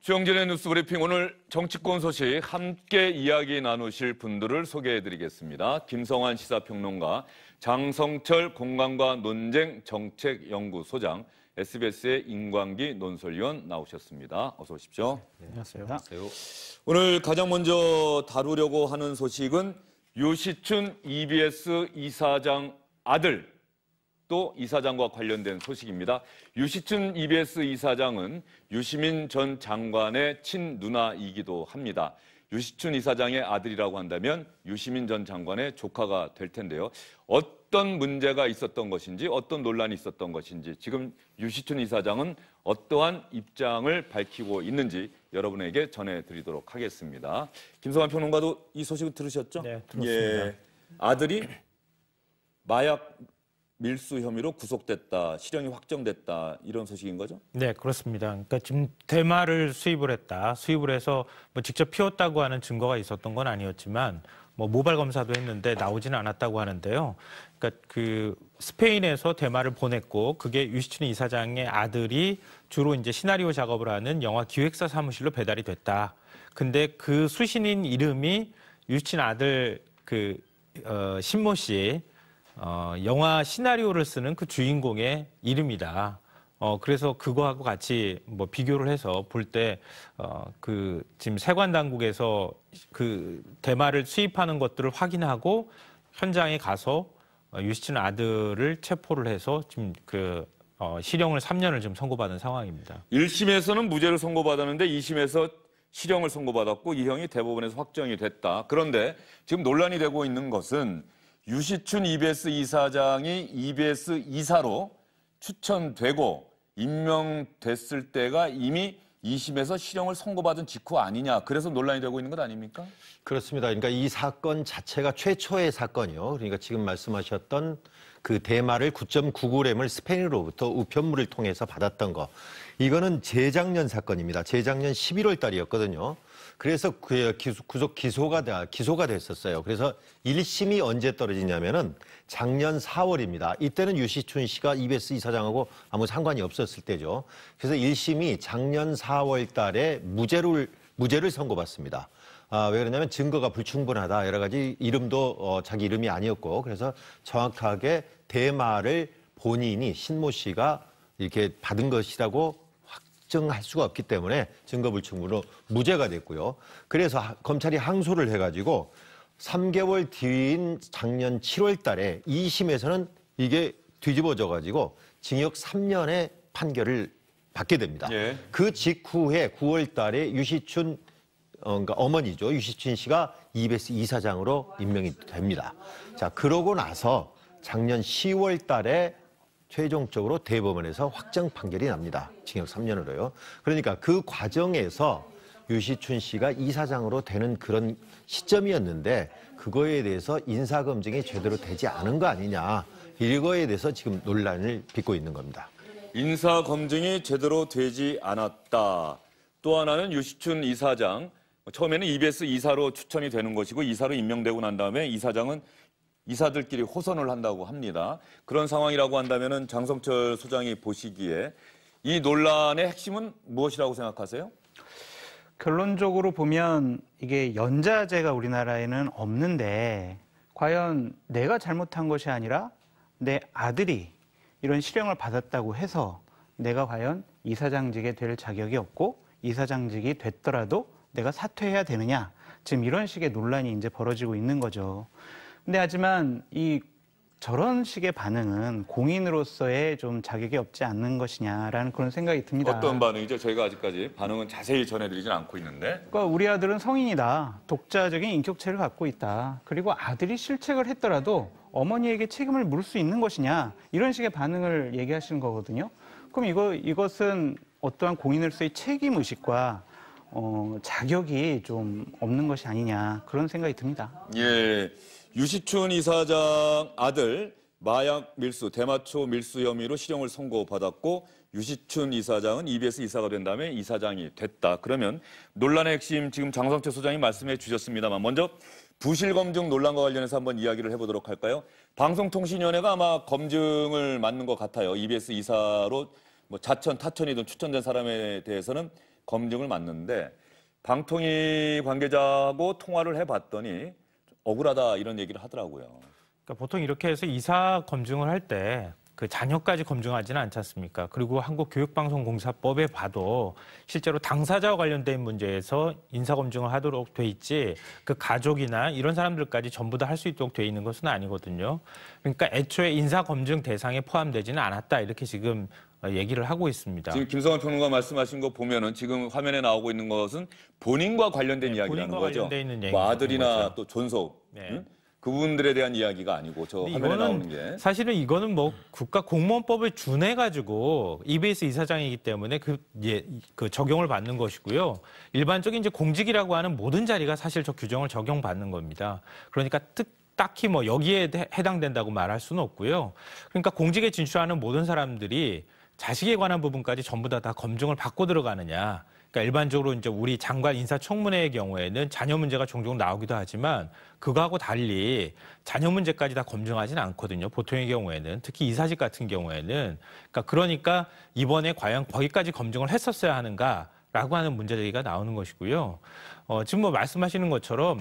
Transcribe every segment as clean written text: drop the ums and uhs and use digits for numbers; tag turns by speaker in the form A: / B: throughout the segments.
A: 주영진의 뉴스브리핑 오늘 정치권 소식 함께 이야기 나누실 분들을 소개해드리겠습니다. 김성환 시사평론가, 장성철 공감과 논쟁 정책연구소장, SBS의 임광기 논설위원 나오셨습니다. 어서 오십시오.
B: 네, 안녕하세요.
A: 오늘 가장 먼저 다루려고 하는 소식은 유시춘 EBS 이사장 아들, 또 이사장과 관련된 소식입니다. 유시춘 EBS 이사장은 유시민 전 장관의 친누나이기도 합니다. 유시춘 이사장의 아들이라고 한다면 유시민 전 장관의 조카가 될 텐데요. 어떤 문제가 있었던 것인지, 어떤 논란이 있었던 것인지, 지금 유시춘 이사장은 어떠한 입장을 밝히고 있는지 여러분에게 전해드리도록 하겠습니다. 김성환 평론가도 이 소식을 들으셨죠?
B: 네, 들었습니다.
A: 예, 아들이 마약 밀수 혐의로 구속됐다, 실형이 확정됐다, 이런 소식인 거죠?
B: 네, 그렇습니다. 그러니까 지금 대마를 수입을 했다. 수입을 해서 뭐 직접 피웠다고 하는 증거가 있었던 건 아니었지만 뭐 모발 검사도 했는데 나오지는 않았다고 하는데요. 그러니까 그 스페인에서 대마를 보냈고 그게 유시춘 이사장의 아들이 주로 이제 시나리오 작업을 하는 영화 기획사 사무실로 배달이 됐다. 근데 그 수신인 이름이 유시춘 아들 신모 씨, 영화 시나리오를 쓰는 그 주인공의 이름이다. 그래서 그거하고 같이 뭐 비교를 해서 볼 때, 지금 세관 당국에서 그 대마를 수입하는 것들을 확인하고 현장에 가서 유시춘 아들을 체포를 해서 지금 실형을 3년을 지금 선고받은 상황입니다.
A: 1심에서는 무죄를 선고받았는데 2심에서 실형을 선고받았고 이 형이 대법원에서 확정이 됐다. 그런데 지금 논란이 되고 있는 것은 유시춘 EBS 이사장이 EBS 이사로 추천되고 임명됐을 때가 이미 2심에서 실형을 선고받은 직후 아니냐. 그래서 논란이 되고 있는 것 아닙니까?
C: 그렇습니다. 그러니까 이 사건 자체가 최초의 사건이요. 그러니까 지금 말씀하셨던 그 대마를 9.99g을 스페인으로부터 우편물을 통해서 받았던 거. 이거는 재작년 사건입니다. 재작년 11월 달이었거든요. 그래서 기소가 됐었어요. 그래서 1심이 언제 떨어지냐면은 작년 4월입니다. 이때는 유시춘 씨가 EBS 이사장하고 아무 상관이 없었을 때죠. 그래서 1심이 작년 4월 달에 무죄를 선고받습니다. 왜 그러냐면 증거가 불충분하다. 여러 가지 이름도 자기 이름이 아니었고 그래서 정확하게 대마를 본인이 신모 씨가 이렇게 받은 것이라고 확정할 수가 없기 때문에 증거 불충분으로 무죄가 됐고요. 그래서 검찰이 항소를 해가지고 3개월 뒤인 작년 7월 달에 2심에서는 이게 뒤집어져가지고 징역 3년의 판결을 받게 됩니다.
A: 예.
C: 그 직후에 9월 달에 유시춘 그러니까 어머니죠. 유시춘 씨가 EBS 이사장으로 임명이 됩니다. 자, 그러고 나서 작년 10월 달에 최종적으로 대법원에서 확정 판결이 납니다. 징역 3년으로요. 그러니까 그 과정에서 유시춘 씨가 이사장으로 되는 그런 시점이었는데 그거에 대해서 인사검증이 제대로 되지 않은 거 아니냐. 이거에 대해서 지금 논란을 빚고 있는 겁니다.
A: 인사검증이 제대로 되지 않았다. 또 하나는 유시춘 이사장, 처음에는 EBS 이사로 추천이 되는 것이고 이사로 임명되고 난 다음에 이사장은 이사들끼리 호선을 한다고 합니다. 그런 상황이라고 한다면 장성철 소장이 보시기에 이 논란의 핵심은 무엇이라고 생각하세요?
D: 결론적으로 보면 이게 연좌제가 우리나라에는 없는데 과연 내가 잘못한 것이 아니라 내 아들이 이런 실형을 받았다고 해서 내가 과연 이사장직에 될 자격이 없고 이사장직이 됐더라도 내가 사퇴해야 되느냐. 지금 이런 식의 논란이 이제 벌어지고 있는 거죠. 근데 하지만 저런 식의 반응은 공인으로서의 좀 자격이 없지 않는 것이냐라는 그런 생각이 듭니다.
A: 어떤 반응이죠? 저희가 아직까지 반응은 자세히 전해드리진 않고 있는데.
D: 그러니까 우리 아들은 성인이다. 독자적인 인격체를 갖고 있다. 그리고 아들이 실책을 했더라도 어머니에게 책임을 물을 수 있는 것이냐. 이런 식의 반응을 얘기하시는 거거든요. 그럼 이것은 어떠한 공인으로서의 책임의식과 자격이 좀 없는 것이 아니냐. 그런 생각이 듭니다.
A: 예. 유시춘 이사장 아들 마약 밀수, 대마초 밀수 혐의로 실형을 선고받았고 유시춘 이사장은 EBS 이사가 된 다음에 이사장이 됐다. 그러면 논란의 핵심 지금 장성철 소장이 말씀해 주셨습니다만 먼저 부실검증 논란과 관련해서 한번 이야기를 해보도록 할까요? 방송통신위원회가 아마 검증을 맡는 것 같아요. EBS 이사로 뭐 자천, 타천이든 추천된 사람에 대해서는 검증을 맡는데 방통위 관계자하고 통화를 해봤더니 억울하다 이런 얘기를 하더라고요.
B: 그러니까 보통 이렇게 해서 이사 검증을 할 때 그 자녀까지 검증하지는 않지 않습니까? 그리고 한국교육방송공사법에 봐도 실제로 당사자와 관련된 문제에서 인사검증을 하도록 돼 있지 그 가족이나 이런 사람들까지 전부 다 할 수 있도록 돼 있는 것은 아니거든요. 그러니까 애초에 인사검증 대상에 포함되지는 않았다 이렇게 지금 얘기를 하고 있습니다.
A: 지금 김성환 평론가 말씀하신 거 보면은 지금 화면에 나오고 있는 것은 본인과 관련된 이야기라는
B: 본인과
A: 거죠.
B: 관련돼 있는 얘기
A: 뭐 아들이나
B: 거죠.
A: 또 존속
B: 네.
A: 응? 그분들에 대한 이야기가 아니고 저 화면에 나오는 게
B: 사실은 이거는 뭐 국가공무원법에 준해 가지고 EBS 이사장이기 때문에 그 적용을 받는 것이고요. 일반적인 이제 공직이라고 하는 모든 자리가 사실 저 규정을 적용받는 겁니다. 그러니까 딱히 뭐 여기에 해당된다고 말할 수는 없고요. 그러니까 공직에 진출하는 모든 사람들이 자식에 관한 부분까지 전부 다 검증을 받고 들어가느냐. 그러니까 일반적으로 이제 우리 장관 인사청문회의 경우에는 자녀 문제가 종종 나오기도 하지만 그거하고 달리 자녀 문제까지 다 검증하지는 않거든요. 보통의 경우에는 특히 이사직 같은 경우에는 그러니까 이번에 과연 거기까지 검증을 했었어야 하는가라고 하는 문제 제기가 나오는 것이고요. 지금 뭐 말씀하시는 것처럼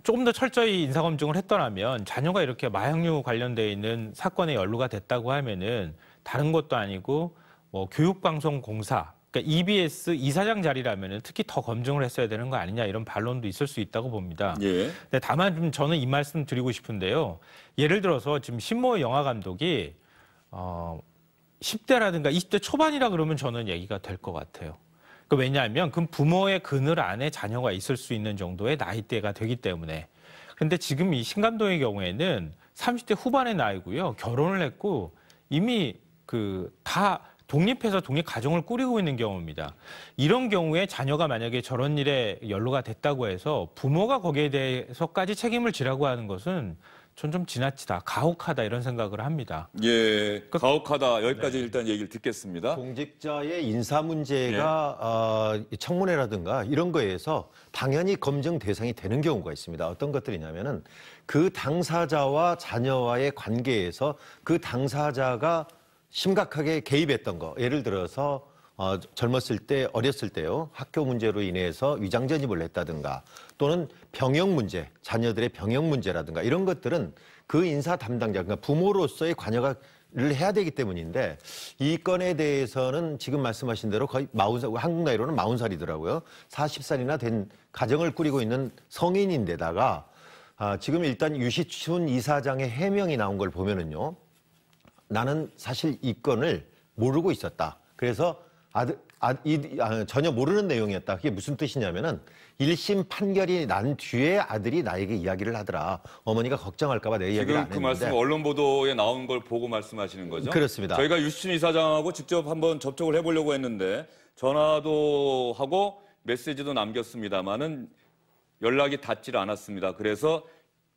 B: 조금 더 철저히 인사검증을 했더라면 자녀가 이렇게 마약류 관련돼 있는 사건에 연루가 됐다고 하면은 다른 것도 아니고 뭐 교육방송공사 그러니까 EBS 이사장 자리라면은 특히 더 검증을 했어야 되는 거 아니냐 이런 반론도 있을 수 있다고 봅니다.
A: 예.
B: 근데 다만 좀 저는 이 말씀 드리고 싶은데요. 예를 들어서 지금 신모 영화 감독이 10대라든가 20대 초반이라 그러면 저는 얘기가 될 것 같아요. 왜냐하면 그 부모의 그늘 안에 자녀가 있을 수 있는 정도의 나이대가 되기 때문에. 그런데 지금 이 신 감독의 경우에는 30대 후반의 나이고요. 결혼을 했고 이미 다 독립해서 독립가정을 꾸리고 있는 경우입니다. 이런 경우에 자녀가 만약에 저런 일에 연루가 됐다고 해서 부모가 거기에 대해서까지 책임을 지라고 하는 것은 전 좀 지나치다, 가혹하다 이런 생각을 합니다.
A: 예, 가혹하다. 여기까지 일단 얘기를 듣겠습니다.
C: 공직자의 인사 문제가 청문회라든가 이런 거에서 당연히 검증 대상이 되는 경우가 있습니다. 어떤 것들이냐면은 그 당사자와 자녀와의 관계에서 그 당사자가 심각하게 개입했던 거. 예를 들어서 젊었을 때, 어렸을 때요. 학교 문제로 인해서 위장 전입을 했다든가 또는 병역 문제, 자녀들의 병역 문제라든가 이런 것들은 그 인사 담당자, 그러니까 부모로서의 관여를 해야 되기 때문인데 이 건에 대해서는 지금 말씀하신 대로 거의 40살, 한국 나이로는 40살이더라고요. 40살이나 된 가정을 꾸리고 있는 성인인데다가 지금 일단 유시춘 이사장의 해명이 나온 걸 보면은요. 나는 사실 이 건을 모르고 있었다. 그래서 전혀 모르는 내용이었다. 그게 무슨 뜻이냐면은 1심 판결이 난 뒤에 아들이 나에게 이야기를 하더라. 어머니가 걱정할까 봐 내 이야기를 안 했는데.
A: 지금 그 말씀 언론 보도에 나온 걸 보고 말씀하시는 거죠?
C: 그렇습니다.
A: 저희가 유시춘 이사장하고 직접 한번 접촉을 해보려고 했는데 전화도 하고 메시지도 남겼습니다마는 연락이 닿질 않았습니다. 그래서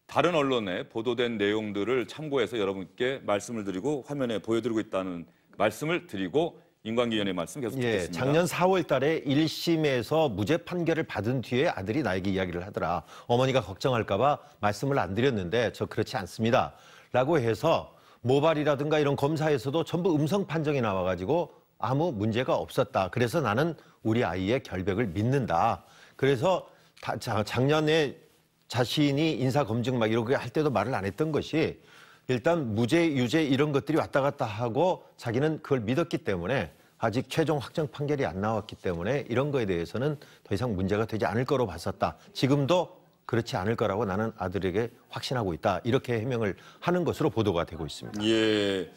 A: 다른 언론에 보도된 내용들을 참고해서 여러분께 말씀을 드리고 화면에 보여드리고 있다는 말씀을 드리고 인관기위원회 말씀 계속 듣겠습니다.
C: 작년 4월 달에 1심에서 무죄 판결을 받은 뒤에 아들이 나에게 이야기를 하더라. 어머니가 걱정할까 봐 말씀을 안 드렸는데 저 그렇지 않습니다. 라고 해서 모발이라든가 이런 검사에서도 전부 음성 판정이 나와가지고 아무 문제가 없었다. 그래서 나는 우리 아이의 결백을 믿는다. 그래서 작년에 자신이 인사검증 막 이렇게 할 때도 말을 안 했던 것이 일단 무죄, 유죄 이런 것들이 왔다 갔다 하고 자기는 그걸 믿었기 때문에 아직 최종 확정 판결이 안 나왔기 때문에 이런 거에 대해서는 더 이상 문제가 되지 않을 거로 봤었다. 지금도 그렇지 않을 거라고 나는 아들에게 확신하고 있다. 이렇게 해명을 하는 것으로 보도가 되고 있습니다.
A: 예.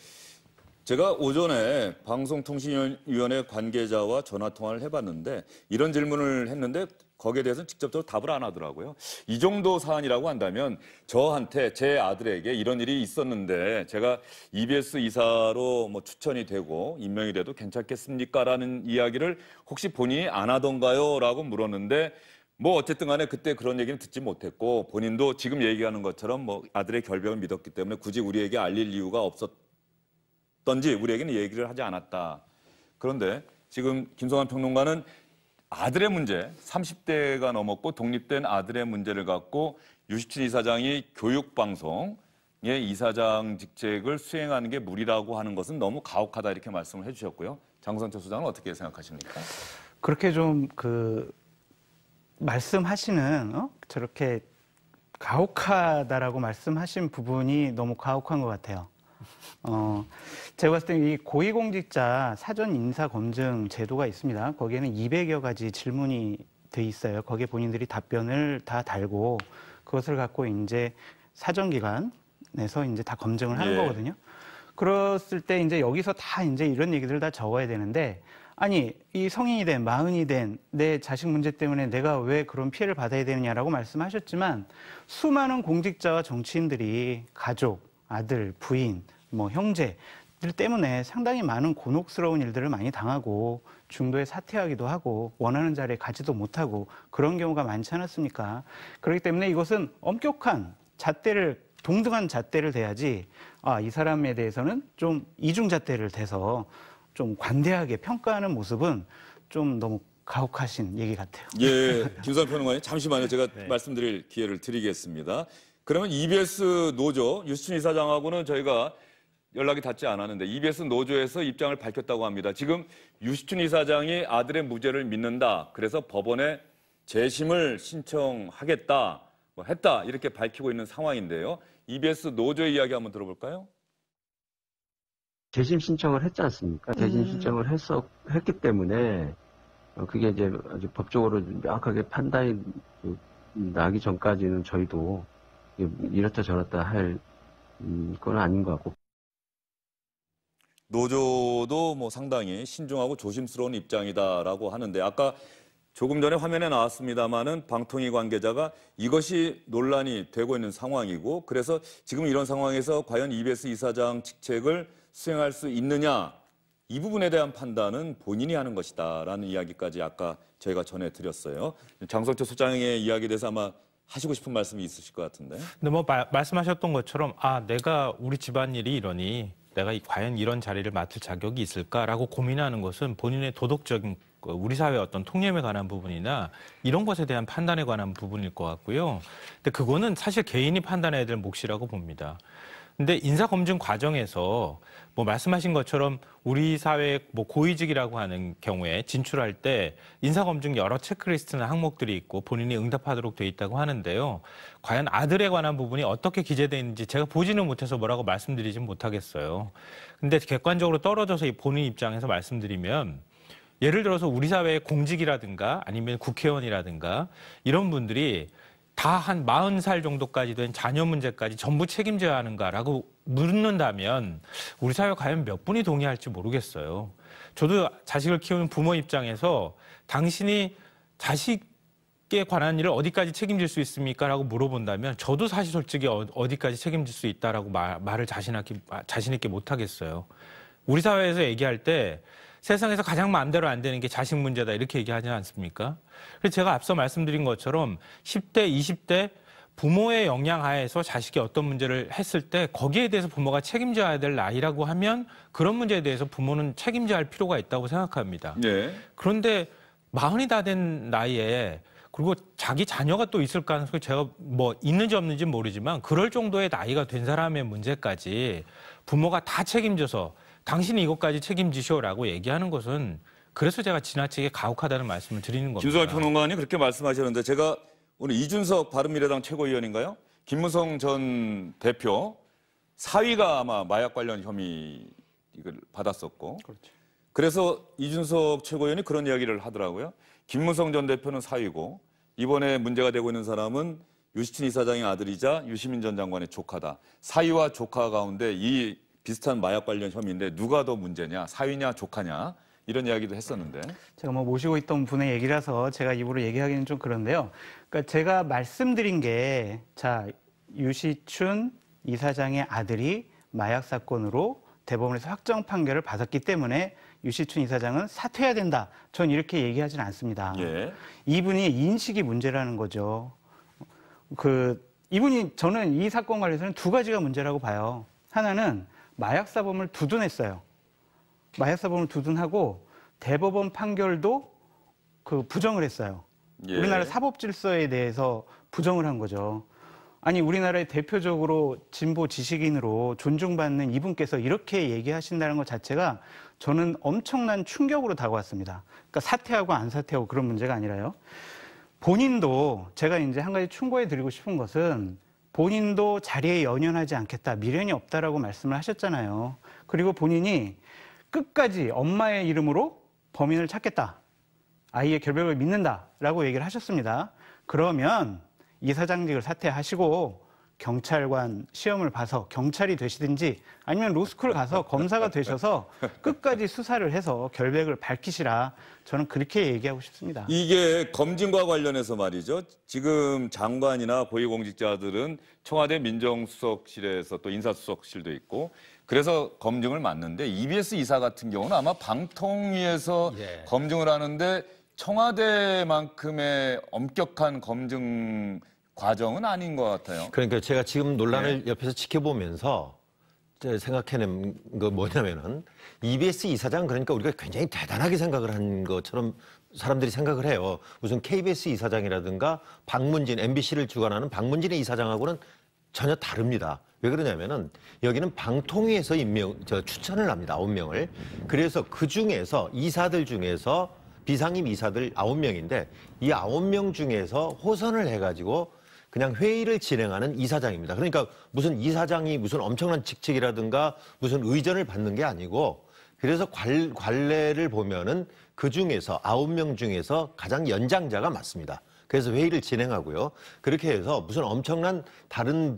A: 제가 오전에 방송통신위원회 관계자와 전화통화를 해봤는데 이런 질문을 했는데 거기에 대해서는 직접적으로 답을 안 하더라고요. 이 정도 사안이라고 한다면 저한테 제 아들에게 이런 일이 있었는데 제가 EBS 이사로 뭐 추천이 되고 임명이 돼도 괜찮겠습니까? 라는 이야기를 혹시 본인이 안 하던가요? 라고 물었는데 뭐 어쨌든 간에 그때 그런 얘기는 듣지 못했고 본인도 지금 얘기하는 것처럼 뭐 아들의 결백을 믿었기 때문에 굳이 우리에게 알릴 이유가 없었던지 우리에게는 얘기를 하지 않았다. 그런데 지금 김성환 평론가는 아들의 문제, 30대가 넘었고 독립된 아들의 문제를 갖고 유시춘 이사장이 교육방송의 이사장 직책을 수행하는 게 무리라고 하는 것은 너무 가혹하다 이렇게 말씀을 해주셨고요. 장성철 소장은 어떻게 생각하십니까?
D: 그렇게 좀 말씀하시는 저렇게 가혹하다라고 말씀하신 부분이 너무 가혹한 것 같아요. 제가 봤을 때 이 고위공직자 사전 인사 검증 제도가 있습니다. 거기에는 200여 가지 질문이 돼 있어요. 거기에 본인들이 답변을 다 달고 그것을 갖고 이제 사정기관에서 이제 다 검증을 하는
A: 예.
D: 거거든요. 그랬을 때 이제 여기서 다 이제 이런 얘기들을 다 적어야 되는데, 아니, 이 성인이 된, 마흔이 된 내 자식 문제 때문에 내가 왜 그런 피해를 받아야 되느냐라고 말씀하셨지만, 수많은 공직자와 정치인들이 가족, 아들, 부인, 뭐 형제들 때문에 상당히 많은 곤혹스러운 일들을 많이 당하고 중도에 사퇴하기도 하고 원하는 자리에 가지도 못하고 그런 경우가 많지 않았습니까? 그렇기 때문에 이것은 엄격한 잣대를, 동등한 잣대를 대야지, 이 사람에 대해서는 좀 이중잣대를 대서 좀 관대하게 평가하는 모습은 좀 너무 가혹하신 얘기 같아요.
A: 예, 김수환 평론가님 잠시만요. 제가 말씀드릴 기회를 드리겠습니다. 그러면 EBS 노조 유시춘 이사장하고는 저희가 연락이 닿지 않았는데 EBS 노조에서 입장을 밝혔다고 합니다. 지금 유시춘 이사장이 아들의 무죄를 믿는다. 그래서 법원에 재심을 신청하겠다, 했다 이렇게 밝히고 있는 상황인데요. EBS 노조의 이야기 한번 들어볼까요?
E: 재심 신청을 했지 않습니까? 재심 신청을 했기 때문에 그게 이제 아주 법적으로 명확하게 판단이 나기 전까지는 저희도 이렇다 저렇다 할 건 아닌 것 같고.
A: 노조도 뭐 상당히 신중하고 조심스러운 입장이다라고 하는데, 아까 조금 전에 화면에 나왔습니다마는 방통위 관계자가 이것이 논란이 되고 있는 상황이고, 그래서 지금 이런 상황에서 과연 EBS 이사장 직책을 수행할 수 있느냐, 이 부분에 대한 판단은 본인이 하는 것이다라는 이야기까지 아까 저희가 전해드렸어요. 장성철 소장의 이야기에 대해서 아마 하시고 싶은 말씀이 있으실 것 같은데.
B: 근데 뭐 말씀하셨던 것처럼 내가 우리 집안일이 이러니 내가 과연 이런 자리를 맡을 자격이 있을까라고 고민하는 것은 본인의 도덕적인 우리 사회의 어떤 통념에 관한 부분이나 이런 것에 대한 판단에 관한 부분일 것 같고요. 근데 그거는 사실 개인이 판단해야 될 몫이라고 봅니다. 근데 인사검증 과정에서 뭐 말씀하신 것처럼 우리 사회 뭐 고위직이라고 하는 경우에 진출할 때 인사검증 여러 체크리스트나 항목들이 있고 본인이 응답하도록 돼 있다고 하는데요. 과연 아들에 관한 부분이 어떻게 기재되어 있는지 제가 보지는 못해서 뭐라고 말씀드리진 못하겠어요. 근데 객관적으로 떨어져서 본인 입장에서 말씀드리면, 예를 들어서 우리 사회의 공직이라든가 아니면 국회의원이라든가 이런 분들이 다 한 40살 정도까지 된 자녀 문제까지 전부 책임져야 하는가라고 묻는다면 우리 사회가 과연 몇 분이 동의할지 모르겠어요. 저도 자식을 키우는 부모 입장에서 당신이 자식에 관한 일을 어디까지 책임질 수 있습니까? 라고 물어본다면 저도 사실 솔직히 어디까지 책임질 수 있다라고 말을 자신 있게 못하겠어요. 우리 사회에서 얘기할 때 세상에서 가장 마음대로 안 되는 게 자식 문제다 이렇게 얘기하지 않습니까? 그래서 제가 앞서 말씀드린 것처럼 10대, 20대 부모의 영향 하에서 자식이 어떤 문제를 했을 때 거기에 대해서 부모가 책임져야 될 나이라고 하면 그런 문제에 대해서 부모는 책임져야 할 필요가 있다고 생각합니다.
A: 네.
B: 그런데 40이 다 된 나이에 그리고 자기 자녀가 또 있을 가능성이 제가 뭐 있는지 없는지 모르지만 그럴 정도의 나이가 된 사람의 문제까지 부모가 다 책임져서 당신이 이것까지 책임지시오라고 얘기하는 것은, 그래서 제가 지나치게 가혹하다는 말씀을 드리는 겁니다.
A: 김수환 평론가님 그렇게 말씀하셨는데, 제가 오늘 이준석 바른미래당 최고위원인가요? 김무성 전 대표 사위가 아마 마약 관련 혐의 이걸 받았었고,
D: 그렇죠.
A: 그래서 이준석 최고위원이 그런 이야기를 하더라고요. 김무성 전 대표는 사위고 이번에 문제가 되고 있는 사람은 유시춘 이사장의 아들이자 유시민 전 장관의 조카다. 사위와 조카 가운데 이 비슷한 마약 관련 혐의인데 누가 더 문제냐, 사위냐 조카냐, 이런 이야기도 했었는데.
D: 제가 뭐 모시고 있던 분의 얘기라서 제가 입으로 얘기하기는 좀 그런데요. 그러니까 제가 말씀드린 게, 유시춘 이사장의 아들이 마약 사건으로 대법원에서 확정 판결을 받았기 때문에 유시춘 이사장은 사퇴해야 된다. 전 이렇게 얘기하지는 않습니다.
A: 예.
D: 이분이 인식이 문제라는 거죠. 저는 이 사건 관련해서는 두 가지가 문제라고 봐요. 하나는 마약 사범을 두둔했어요. 마약 사범을 두둔하고 대법원 판결도 부정을 했어요.
A: 예.
D: 우리나라 사법 질서에 대해서 부정을 한 거죠. 아니 우리나라의 대표적으로 진보 지식인으로 존중받는 이분께서 이렇게 얘기하신다는 것 자체가 저는 엄청난 충격으로 다가왔습니다. 그러니까 사퇴하고 안 사퇴하고 그런 문제가 아니라요. 본인도 제가 이제 한 가지 충고해 드리고 싶은 것은 본인도 자리에 연연하지 않겠다, 미련이 없다라고 말씀을 하셨잖아요. 그리고 본인이 끝까지 엄마의 이름으로 범인을 찾겠다, 아이의 결백을 믿는다라고 얘기를 하셨습니다. 그러면 이사장직을 사퇴하시고 경찰관 시험을 봐서 경찰이 되시든지 아니면 로스쿨 가서 검사가 되셔서 끝까지 수사를 해서 결백을 밝히시라, 저는 그렇게 얘기하고 싶습니다.
A: 이게 검증과 관련해서 말이죠. 지금 장관이나 고위공직자들은 청와대 민정수석실에서 또 인사수석실도 있고 그래서 검증을 맡는데 EBS 이사 같은 경우는 아마 방통위에서 검증을 하는데 청와대만큼의 엄격한 검증 과정은 아닌 것 같아요.
C: 그러니까 제가 지금 논란을 옆에서 지켜보면서 생각해낸 거 뭐냐면은 EBS 이사장, 그러니까 우리가 굉장히 대단하게 생각을 한 것처럼 사람들이 생각을 해요. 무슨 KBS 이사장이라든가 박문진, MBC를 주관하는 박문진의 이사장하고는 전혀 다릅니다. 왜 그러냐면은 여기는 방통위에서 추천을 합니다. 9명을. 그래서 그 중에서 이사들 중에서 비상임 이사들 9명인데 이 9명 중에서 호선을 해가지고 그냥 회의를 진행하는 이사장입니다. 그러니까 무슨 이사장이 무슨 엄청난 직책이라든가 무슨 의전을 받는 게 아니고, 그래서 관례를 보면은 그 중에서 9명 중에서 가장 연장자가 맞습니다. 그래서 회의를 진행하고요. 그렇게 해서 무슨 엄청난 다른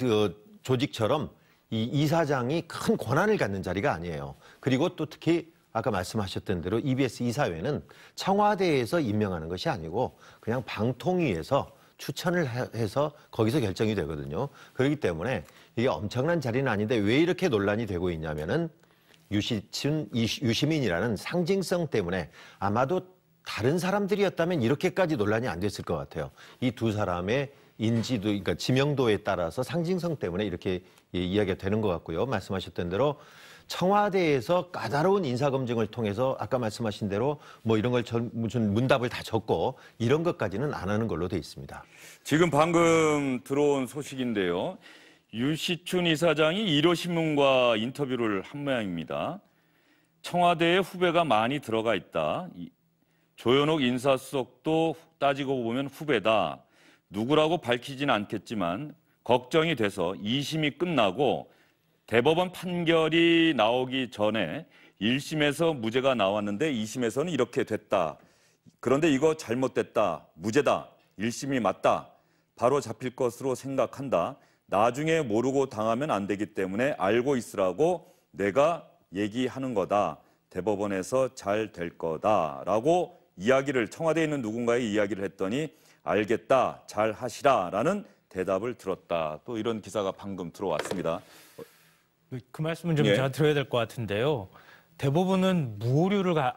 C: 조직처럼 이 이사장이 큰 권한을 갖는 자리가 아니에요. 그리고 또 특히 아까 말씀하셨던 대로 EBS 이사회는 청와대에서 임명하는 것이 아니고 그냥 방통위에서 추천을 해서 거기서 결정이 되거든요. 그렇기 때문에 이게 엄청난 자리는 아닌데 왜 이렇게 논란이 되고 있냐면은 유시민이라는 상징성 때문에 아마도 다른 사람들이었다면 이렇게까지 논란이 안 됐을 것 같아요. 이 두 사람의 인지도, 그러니까 지명도에 따라서 상징성 때문에 이렇게 이야기가 되는 것 같고요. 말씀하셨던 대로 청와대에서 까다로운 인사검증을 통해서 아까 말씀하신 대로 뭐 이런 걸 무슨 문답을 다 적고 이런 것까지는 안 하는 걸로 돼 있습니다.
A: 지금 방금 들어온 소식인데요. 유시춘 이사장이 1호신문과 인터뷰를 한 모양입니다. 청와대에 후배가 많이 들어가 있다. 조현옥 인사수석도 따지고 보면 후배다. 누구라고 밝히진 않겠지만 걱정이 돼서 2심이 끝나고 대법원 판결이 나오기 전에 1심에서 무죄가 나왔는데 2심에서는 이렇게 됐다. 그런데 이거 잘못됐다. 무죄다. 1심이 맞다. 바로 잡힐 것으로 생각한다. 나중에 모르고 당하면 안 되기 때문에 알고 있으라고 내가 얘기하는 거다. 대법원에서 잘 될 거다라고 이야기를, 청와대에 있는 누군가의 이야기를 했더니 알겠다. 잘 하시라라는 대답을 들었다. 또 이런 기사가 방금 들어왔습니다.
B: 그 말씀은 좀 제가 드려야 될 것 같은데요. 대부분은 오류가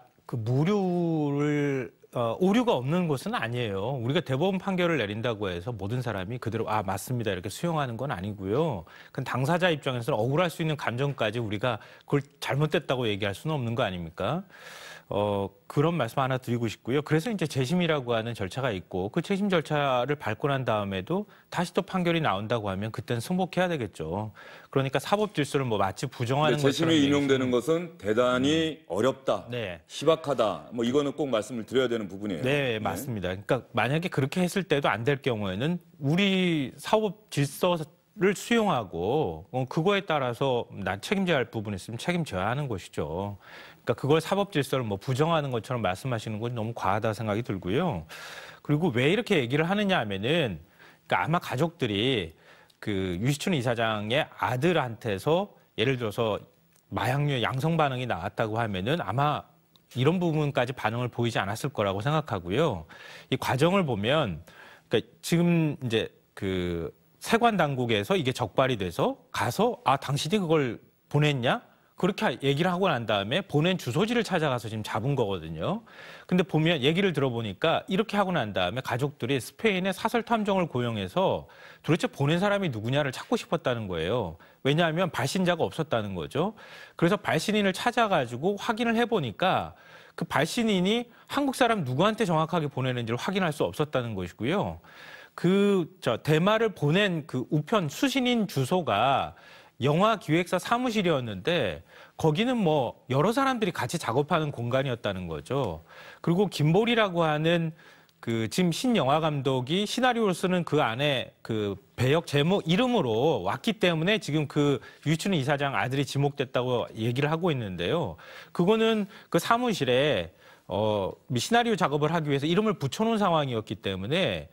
B: 없는 곳은 아니에요. 우리가 대법원 판결을 내린다고 해서 모든 사람이 그대로 맞습니다 이렇게 수용하는 건 아니고요. 그 당사자 입장에서는 억울할 수 있는 감정까지 우리가 그걸 잘못됐다고 얘기할 수는 없는 거 아닙니까? 그런 말씀 하나 드리고 싶고요. 그래서 이제 재심이라고 하는 절차가 있고 그 재심 절차를 밟고 난 다음에도 다시 또 판결이 나온다고 하면 그때는 승복해야 되겠죠. 그러니까 사법 질서를 마치 부정하는 것처럼.
A: 재심이 인용되는 것은 대단히 어렵다, 희박하다. 이거는 꼭 말씀을 드려야 되는 부분이에요.
B: 네, 맞습니다. 그러니까 만약에 그렇게 했을 때도 안 될 경우에는 우리 사법 질서를 수용하고 그거에 따라서 난 책임져야 할 부분이 있으면 책임져야 하는 것이죠. 그러니까 그걸 사법 질서를 부정하는 것처럼 말씀하시는 건 너무 과하다 생각이 들고요. 그리고 왜 이렇게 얘기를 하느냐 하면은, 그러니까 아마 가족들이 그 유시춘 이사장의 아들한테서 예를 들어서 마약류의 양성 반응이 나왔다고 하면은 아마 이런 부분까지 반응을 보이지 않았을 거라고 생각하고요. 이 과정을 보면, 그러니까 지금 이제 그 세관 당국에서 이게 적발이 돼서 가서 당신이 그걸 보냈냐? 그렇게 얘기를 하고 난 다음에 보낸 주소지를 찾아가서 지금 잡은 거거든요. 근데 보면 얘기를 들어보니까 이렇게 하고 난 다음에 가족들이 스페인의 사설 탐정을 고용해서 도대체 보낸 사람이 누구냐를 찾고 싶었다는 거예요. 왜냐하면 발신자가 없었다는 거죠. 그래서 발신인을 찾아가지고 확인을 해보니까 그 발신인이 한국 사람 누구한테 정확하게 보내는지를 확인할 수 없었다는 것이고요. 대마를 보낸 그 우편 수신인 주소가 영화기획사 사무실이었는데 거기는 뭐 여러 사람들이 같이 작업하는 공간이었다는 거죠. 그리고 김보리라고 하는 그 지금 신영화 감독이 시나리오를 쓰는 그 안에 그 배역 제목 이름으로 왔기 때문에 지금 그 유시춘 이사장 아들이 지목됐다고 얘기를 하고 있는데요. 그거는 그 사무실에 시나리오 작업을 하기 위해서 이름을 붙여놓은 상황이었기 때문에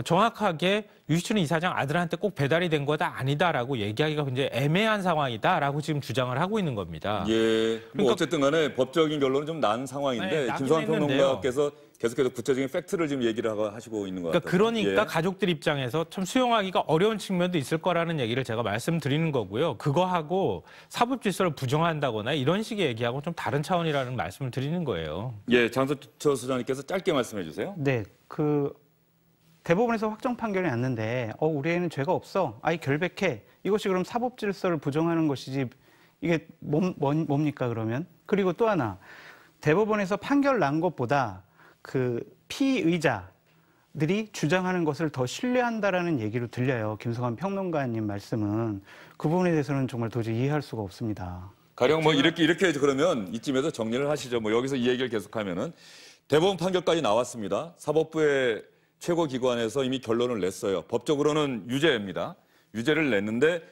B: 정확하게 유시춘 이사장 아들한테 꼭 배달이 된 거다 아니다라고 얘기하기가 굉장히 애매한 상황이다라고 지금 주장을 하고 있는 겁니다.
A: 예. 뭐
B: 그러니까
A: 어쨌든 간에 법적인 결론은 좀 난 상황인데
B: 네,
A: 김성환
B: 나긴
A: 평론가께서 계속해서 구체적인 팩트를 지금 얘기를 하시고 있는 것 같아요.
B: 그러니까
A: 예.
B: 가족들 입장에서 참 수용하기가 어려운 측면도 있을 거라는 얘기를 제가 말씀드리는 거고요. 그거하고 사법질서를 부정한다거나 이런 식의 얘기하고 좀 다른 차원이라는 말씀을 드리는 거예요.
A: 예, 장서철 소장님께서 짧게 말씀해 주세요.
D: 네, 대법원에서 확정 판결이 났는데 우리 애는 죄가 없어. 아이 결백해. 이것이 그럼 사법 질서를 부정하는 것이지 이게 뭡니까 그러면? 그리고 또 하나 대법원에서 판결 난 것보다 그 피의자들이 주장하는 것을 더 신뢰한다라는 얘기로 들려요. 김성환 평론가님 말씀은 그 부분에 대해서는 정말 도저히 이해할 수가 없습니다.
A: 가령 뭐 이렇게 그러면 이쯤에서 정리를 하시죠. 뭐 여기서 이 얘기를 계속하면은 대법원 판결까지 나왔습니다. 사법부의 최고기관에서 이미 결론을 냈어요. 법적으로는 유죄입니다. 유죄를 냈는데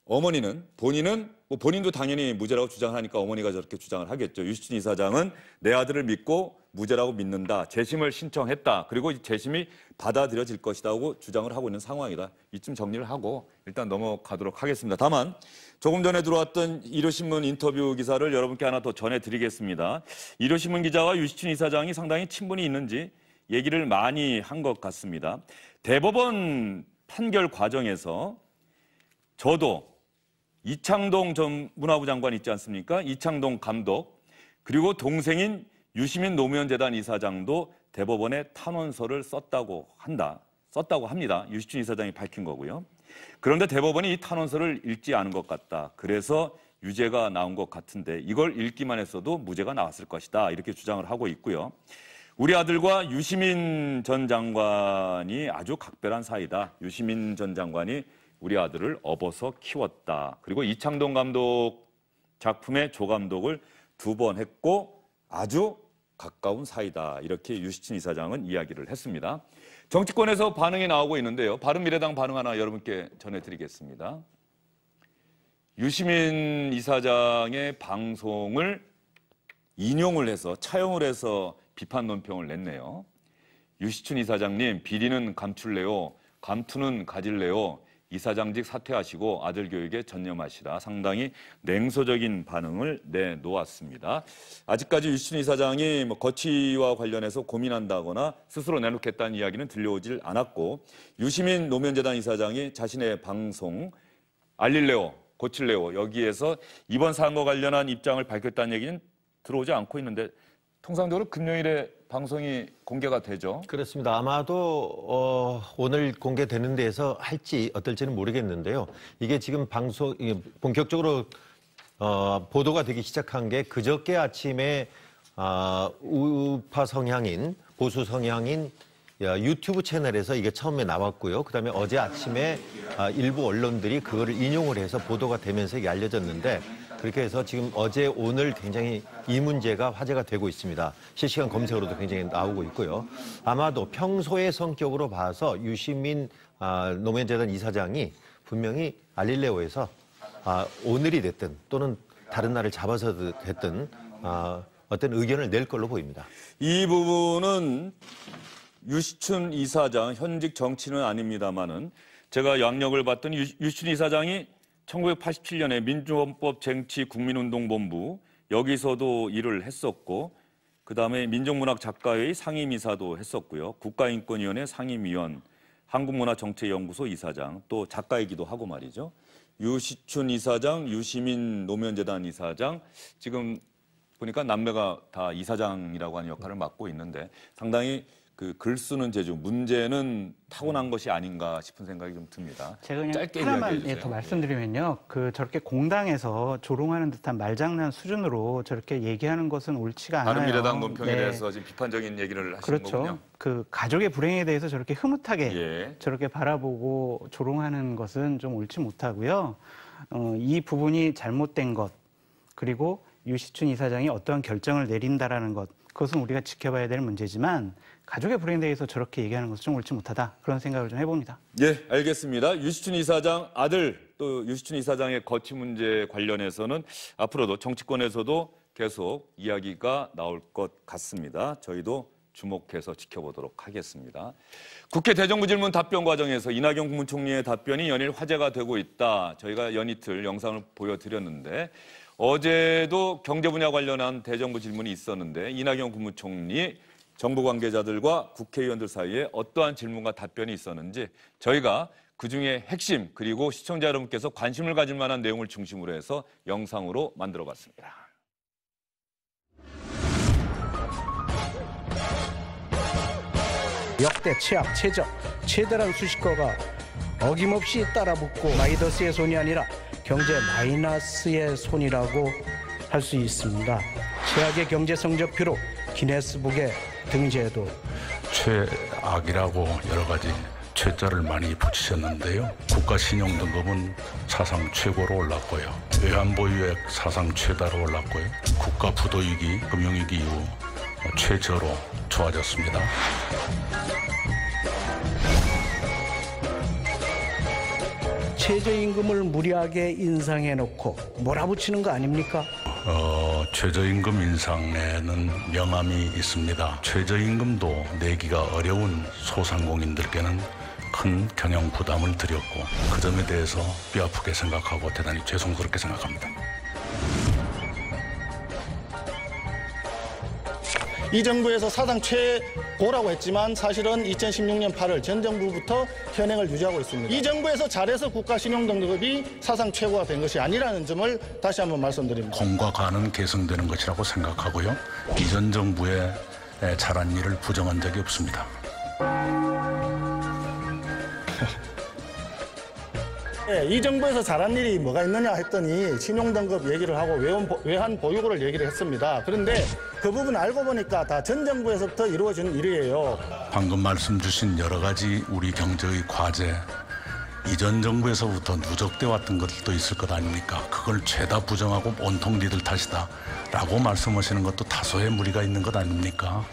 A: 본인은 뭐 본인도 당연히 무죄라고 주장하니까 어머니가 저렇게 주장을 하겠죠. 유시춘 이사장은 내 아들을 믿고 무죄라고 믿는다. 재심을 신청했다. 그리고 재심이 받아들여질 것이다고 주장을 하고 있는 상황이다. 이쯤 정리를 하고 일단 넘어가도록 하겠습니다. 다만 조금 전에 들어왔던 일요신문 인터뷰 기사를 여러분께 하나 더 전해드리겠습니다. 일요신문 기자와 유시춘 이사장이 상당히 친분이 있는지 얘기를 많이 한 것 같습니다. 대법원 판결 과정에서 저도 이창동 전 문화부 장관 있지 않습니까? 이창동 감독 그리고 동생인 유시민 노무현재단 이사장도 대법원에 탄원서를 썼다고 합니다. 유시춘 이사장이 밝힌 거고요. 그런데 대법원이 이 탄원서를 읽지 않은 것 같다. 그래서 유죄가 나온 것 같은데 이걸 읽기만 했어도 무죄가 나왔을 것이다. 이렇게 주장을 하고 있고요. 우리 아들과 유시민 전 장관이 아주 각별한 사이다. 유시민 전 장관이 우리 아들을 업어서 키웠다. 그리고 이창동 감독 작품의 조감독을 2번 했고 아주 가까운 사이다. 이렇게 유시춘 이사장은 이야기를 했습니다. 정치권에서 반응이 나오고 있는데요. 바른미래당 반응 하나 여러분께 전해드리겠습니다. 유시민 이사장의 방송을 인용을 해서 차용을 해서 비판 논평을 냈네요. 유시춘 이사장님, 비리는 감출래요. 감투는 가질래요. 이사장직 사퇴하시고 아들 교육에 전념하시라. 상당히 냉소적인 반응을 내놓았습니다. 아직까지 유시춘 이사장이 뭐 거취와 관련해서 고민한다거나 스스로 내놓겠다는 이야기는 들려오질 않았고 유시민 노무현재단 이사장이 자신의 방송 알릴래요, 고칠래요 여기에서 이번 사안과 관련한 입장을 밝혔다는 얘기는 들어오지 않고 있는데 통상적으로 금요일에 방송이 공개가 되죠.
C: 그렇습니다. 아마도 오늘 공개되는 데에서 할지 어떨지는 모르겠는데요. 이게 지금 본격적으로 보도가 되기 시작한 게 그저께 아침에 우파 성향인 보수 성향인 유튜브 채널에서 이게 처음에 나왔고요. 그다음에 어제 아침에 일부 언론들이 그거를 인용을 해서 보도가 되면서 이게 알려졌는데 그렇게 해서 지금 어제 오늘 굉장히 이 문제가 화제가 되고 있습니다. 실시간 검색으로도 굉장히 나오고 있고요. 아마도 평소의 성격으로 봐서 유시민 노무현재단 이사장이 분명히 알릴레오에서 오늘이 됐든 또는 다른 날을 잡아서 됐든 어떤 의견을 낼 걸로 보입니다.
A: 이 부분은 유시춘 이사장, 현직 정치는 아닙니다만은 제가 양력을 봤던 유시춘 이사장이 1987년에 민주헌법 쟁취국민운동본부 여기서도 일을 했었고 그다음에 민족문학작가회의 상임이사도 했었고요. 국가인권위원회 상임위원, 한국문화정책연구소 이사장, 또 작가이기도 하고 말이죠. 유시춘 이사장, 유시민 노무현재단 이사장, 지금 보니까 남매가 다 이사장이라고 하는 역할을 맡고 있는데 상당히 그 글 쓰는 재주, 문제는 타고난 것이 아닌가 싶은 생각이 좀 듭니다.
D: 제가 그냥
A: 짧게
D: 하나만
A: 이야기해 주세요.
D: 더 말씀드리면요. 저렇게 공당에서 조롱하는 듯한 말장난 수준으로 저렇게 얘기하는 것은 옳지가 않아요.
A: 바른미래당 논평에
D: 네.
A: 대해서 지금 비판적인 얘기를 하시는
D: 그렇죠.
A: 거군요.
D: 그 가족의 불행에 대해서 저렇게 흐뭇하게
A: 예.
D: 저렇게 바라보고 조롱하는 것은 좀 옳지 못하고요. 이 부분이 잘못된 것, 그리고 유시춘 이사장이 어떠한 결정을 내린다라는 것, 그것은 우리가 지켜봐야 될 문제지만 가족의 불행에 대해서 저렇게 얘기하는 것은 좀 옳지 못하다. 그런 생각을 좀 해봅니다.
A: 예, 알겠습니다. 유시춘 이사장 아들 또 유시춘 이사장의 거취 문제 관련해서는 앞으로도 정치권에서도 계속 이야기가 나올 것 같습니다. 저희도 주목해서 지켜보도록 하겠습니다. 국회 대정부질문 답변 과정에서 이낙연 국무총리의 답변이 연일 화제가 되고 있다. 저희가 연이틀 영상을 보여드렸는데 어제도 경제 분야 관련한 대정부 질문이 있었는데 이낙연 국무총리 정부 관계자들과 국회의원들 사이에 어떠한 질문과 답변이 있었는지 저희가 그중에 핵심 그리고 시청자 여러분께서 관심을 가질 만한 내용을 중심으로 해서 영상으로 만들어봤습니다.
F: 역대 최악, 최저, 최대란 수식어가 어김없이 따라붙고 마이너스의 손이 아니라 경제 마이너스의 손이라고 할 수 있습니다. 최악의 경제 성적표로 기네스북에 등재도
G: 최악이라고 여러 가지 최자를 많이 붙이셨는데요. 국가신용등급은 사상 최고로 올랐고요. 외환보유액 사상 최다로 올랐고요. 국가부도위기, 금융위기 이후 최저로 좋아졌습니다.
F: 최저임금을 무리하게 인상해놓고 몰아붙이는 거 아닙니까?
G: 최저임금 인상에는 명암이 있습니다. 최저임금도 내기가 어려운 소상공인들께는 큰 경영 부담을 드렸고 그 점에 대해서 뼈아프게 생각하고 대단히 죄송스럽게 생각합니다.
H: 이 정부에서 사상 최고라고 했지만 사실은 2016년 8월 전 정부부터 현행을 유지하고 있습니다. 이 정부에서 잘해서 국가신용등급이 사상 최고가 된 것이 아니라는 점을 다시 한번 말씀드립니다.
G: 공과 관은 개선되는 것이라고 생각하고요. 이전 정부의 잘한 일을 부정한 적이 없습니다.
H: 네, 이 정부에서 잘한 일이 뭐가 있느냐 했더니 신용등급 얘기를 하고 외환 보유고를 얘기를 했습니다. 그런데 그 부분 알고 보니까 다 전 정부에서부터 이루어진 일이에요.
G: 방금 말씀 주신 여러 가지 우리 경제의 과제, 이전 정부에서부터 누적돼 왔던 것들도 있을 것 아닙니까? 그걸 죄다 부정하고 온통 니들 탓이다 라고 말씀하시는 것도 다소의 무리가 있는 것 아닙니까?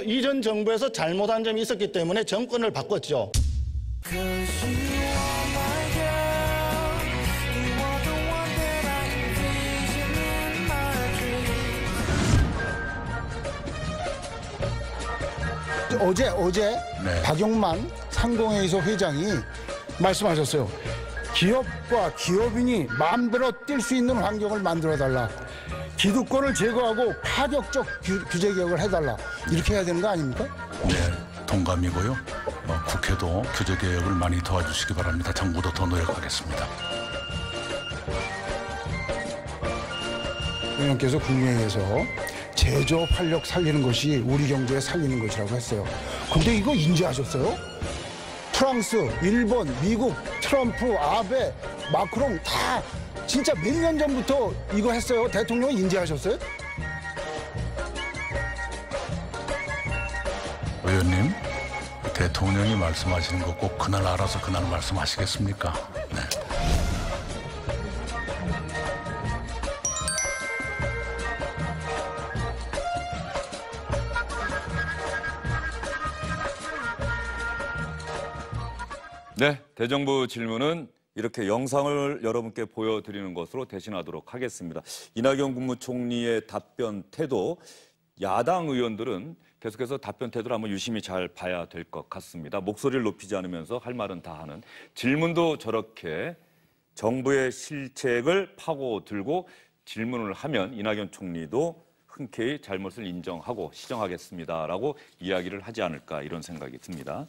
H: 이전 정부에서 잘못한 점이 있었기 때문에 정권을 바꿨죠.
I: 어제
G: 네.
I: 박용만 상공회의소 회장이 말씀하셨어요. 기업과 기업인이 마음대로 뛸 수 있는 환경을 만들어달라. 기득권을 제거하고 파격적 규제 개혁을 해달라. 이렇게 해야 되는 거 아닙니까?
G: 네, 동감이고요. 국회도 규제 개혁을 많이 도와주시기 바랍니다. 정부도 더 노력하겠습니다.
I: 의원께서 국무회의에서 제조업 활력 살리는 것이 우리 경제 살리는 것이라고 했어요. 근데 이거 인지하셨어요? 프랑스, 일본, 미국, 트럼프, 아베, 마크롱 다 진짜 몇 년 전부터 이거 했어요. 대통령이 인지하셨어요?
G: 의원님, 대통령이 말씀하시는 거 꼭 그날 알아서 그날 말씀하시겠습니까? 네.
A: 네, 대정부 질문은 이렇게 영상을 여러분께 보여드리는 것으로 대신하도록 하겠습니다. 이낙연 국무총리의 답변 태도, 야당 의원들은 계속해서 답변 태도를 한번 유심히 잘 봐야 될 것 같습니다. 목소리를 높이지 않으면서 할 말은 다 하는, 질문도 저렇게 정부의 실책을 파고들고 질문을 하면 이낙연 총리도 흔쾌히 잘못을 인정하고 시정하겠습니다라고 이야기를 하지 않을까 이런 생각이 듭니다.